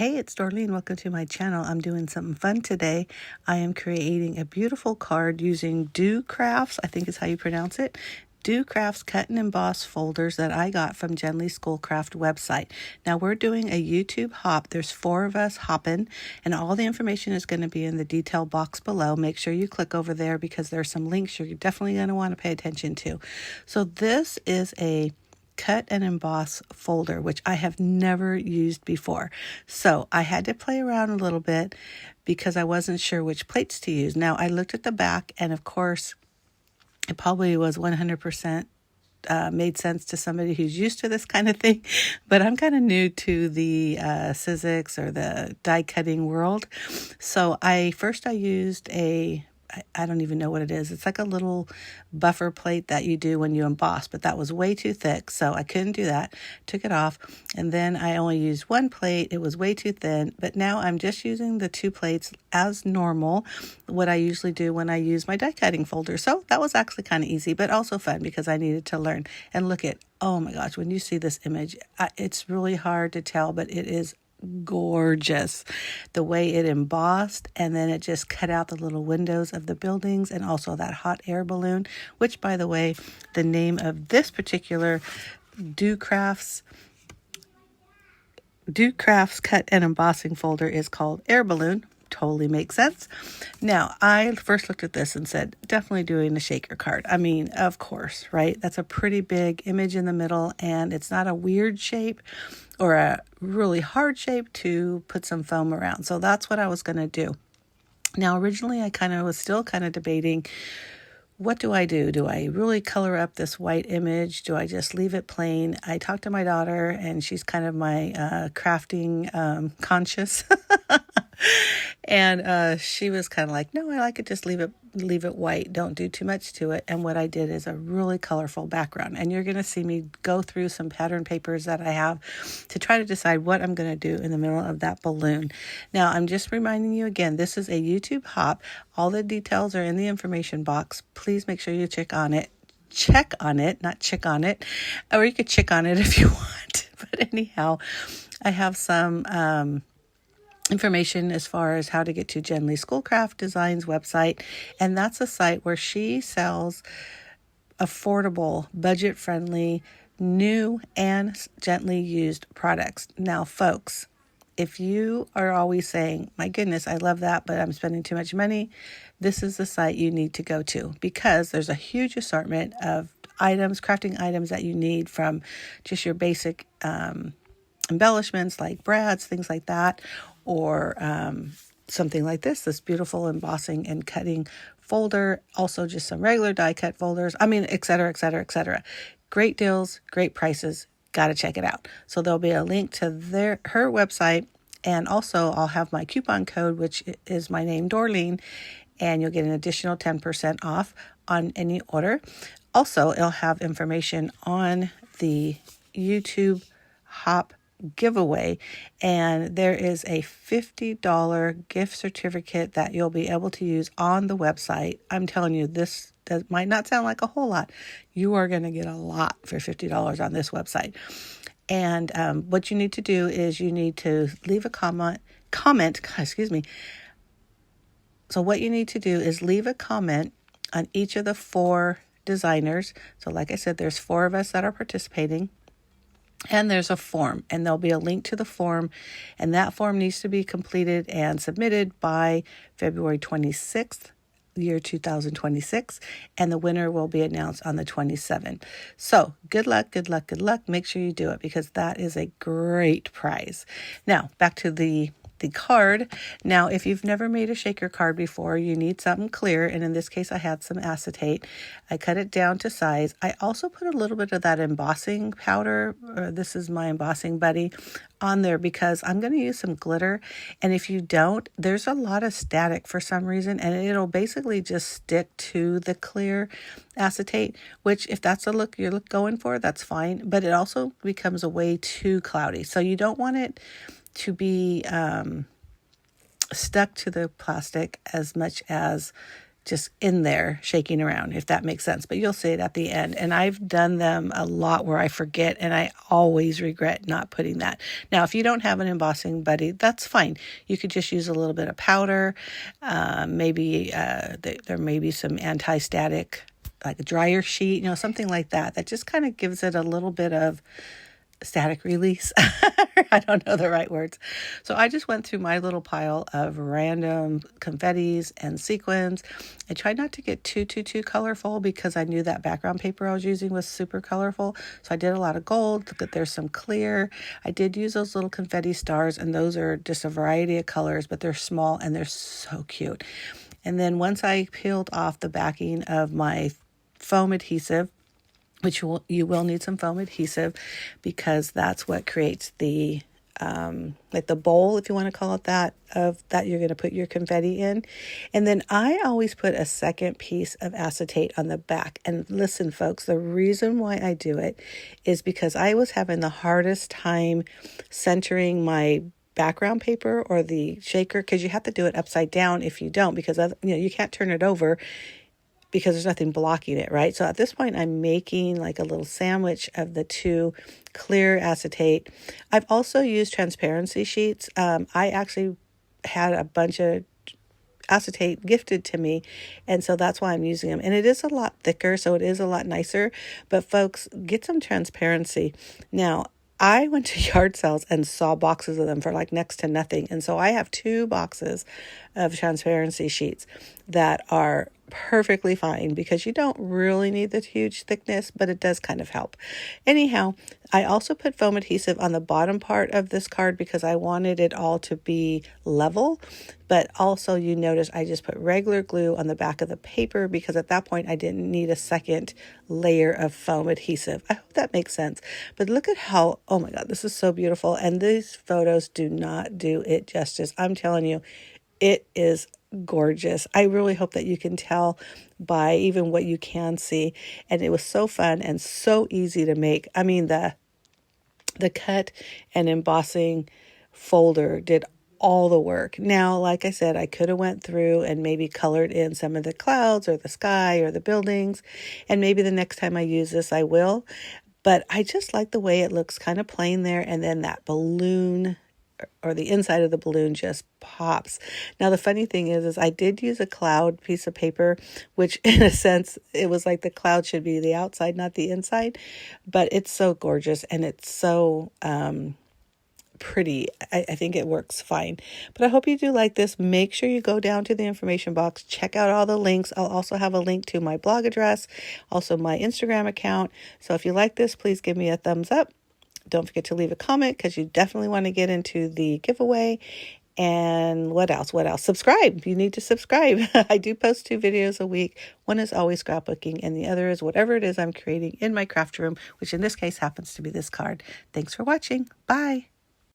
Hey, it's Dorleen. Welcome to my channel. I'm doing something fun today. I am creating a beautiful card using Docraft, I think is how you pronounce it. Docraft's cut and emboss folders that I got from Jenlee Schoolcraft website. Now we're doing a YouTube hop. There's 4 of us hopping, and all the information is going to be in the detail box below. Make sure you click over there because there's some links you're definitely going to want to pay attention to. So this is a cut and emboss folder, which I have never used before. So I had to play around a little bit because I wasn't sure which plates to use. Now I looked at the back, and of course it probably was 100% made sense to somebody who's used to this kind of thing, but I'm kind of new to the physics or the die cutting world. So I used I don't even know what it is. It's like a little buffer plate that you do when you emboss, but that was way too thick, so I couldn't do that. Took it off, and then I only used 1 plate. It was way too thin, but now I'm just using the 2 plates as normal, what I usually do when I use my die cutting folder. So that was actually kind of easy, but also fun because I needed to learn. And look at, oh my gosh, when you see this image, it's really hard to tell, but it is gorgeous the way it embossed, and then it just cut out the little windows of the buildings, and also that hot air balloon, which, by the way, the name of this particular Docraft's cut and embossing folder is called Air Balloon. Totally makes sense. Now, I first looked at this and said, definitely doing a shaker card. I mean, of course, right? That's a pretty big image in the middle, and it's not a weird shape or a really hard shape to put some foam around. So that's what I was going to do. Now, originally, I was still debating, what do I do? Do I really color up this white image? Do I just leave it plain? I talked to my daughter, and she's kind of my crafting conscious. And she was kind of like, no, I like it. Just leave it white. Don't do too much to it. And what I did is a really colorful background. And you're going to see me go through some pattern papers that I have to try to decide what I'm going to do in the middle of that balloon. Now, I'm just reminding you again, this is a YouTube hop. All the details are in the information box. Please make sure you check on it, not chick on it, or you could chick on it if you want. But anyhow, I have some information as far as how to get to Jenlee Schoolcraft Design's website, and that's a site where she sells affordable, budget-friendly, new and gently used products. Now, folks, if you are always saying, my goodness, I love that, but I'm spending too much money, this is the site you need to go to, because there's a huge assortment of items, crafting items that you need, from just your basic embellishments like brads, things like that, or something like this beautiful embossing and cutting folder, also just some regular die cut folders, et cetera, et cetera, et cetera. Great deals, great prices, gotta check it out. So there'll be a link to her website, and also I'll have my coupon code, which is my name, Dorleen, and you'll get an additional 10% off on any order. Also, it'll have information on the YouTube hop giveaway, and there is a $50 gift certificate that you'll be able to use on the website. I'm telling you, this might not sound like a whole lot. You are going to get a lot for $50 on this website. And what you need to do is you need to leave a comment. Excuse me. So what you need to do is leave a comment on each of the 4 designers. So like I said, there's 4 of us that are participating. And there's a form, and there'll be a link to the form, and that form needs to be completed and submitted by February 26th, year 2026, and the winner will be announced on the 27th. So good luck, good luck, good luck. Make sure you do it, because that is a great prize. Now, back to the card. Now, if you've never made a shaker card before, you need something clear, and in this case I had some acetate. I cut it down to size. I also put a little bit of that embossing powder, this is my embossing buddy, on there because I'm going to use some glitter, and if you don't, there's a lot of static for some reason, and it'll basically just stick to the clear acetate, which if that's the look you're going for, that's fine, but it also becomes a way too cloudy, so you don't want it to be stuck to the plastic as much as just in there shaking around, if that makes sense. But you'll see it at the end. And I've done them a lot where I forget, and I always regret not putting that. Now, if you don't have an embossing buddy, that's fine. You could just use a little bit of powder. Maybe there may be some anti-static, like a dryer sheet, something like that. That just kind of gives it a little bit of static release. I don't know the right words. So I just went through my little pile of random confettis and sequins. I tried not to get too colorful because I knew that background paper I was using was super colorful. So I did a lot of gold. Look at, there's some clear. I did use those little confetti stars, and those are just a variety of colors, but they're small and they're so cute. And then once I peeled off the backing of my foam adhesive, which you will need some foam adhesive, because that's what creates the like the bowl, if you want to call it that, of that you're going to put your confetti in. And then I always put a second piece of acetate on the back. And listen, folks, the reason why I do it is because I was having the hardest time centering my background paper or the shaker, because you have to do it upside down if you don't, because you can't turn it over because there's nothing blocking it, right? So at this point, I'm making like a little sandwich of the two clear acetate. I've also used transparency sheets. I actually had a bunch of acetate gifted to me, and so that's why I'm using them. And it is a lot thicker, so it is a lot nicer. But folks, get some transparency. Now, I went to yard sales and saw boxes of them for like next to nothing. And so I have 2 boxes of transparency sheets that are perfectly fine, because you don't really need the huge thickness, but it does kind of help. Anyhow, I also put foam adhesive on the bottom part of this card because I wanted it all to be level. But also, you notice I just put regular glue on the back of the paper because at that point I didn't need a second layer of foam adhesive. I hope that makes sense. But look at how, oh my God, this is so beautiful. And these photos do not do it justice. I'm telling you, it is gorgeous. I really hope that you can tell by even what you can see. And it was so fun and so easy to make. I mean, the cut and embossing folder did all the work. Now, like I said, I could have went through and maybe colored in some of the clouds or the sky or the buildings. And maybe the next time I use this, I will. But I just like the way it looks kind of plain there. And then that balloon, or the inside of the balloon, just pops. Now, the funny thing is I did use a cloud piece of paper, which in a sense, it was like the cloud should be the outside, not the inside. But it's so gorgeous and it's so pretty. I think it works fine. But I hope you do like this. Make sure you go down to the information box, check out all the links. I'll also have a link to my blog address, also my Instagram account. So if you like this, please give me a thumbs up. Don't forget to leave a comment, because you definitely want to get into the giveaway. And what else? Subscribe. You need to subscribe. I do post 2 videos a week. One is always scrapbooking, and the other is whatever it is I'm creating in my craft room, which in this case happens to be this card. Thanks for watching. Bye.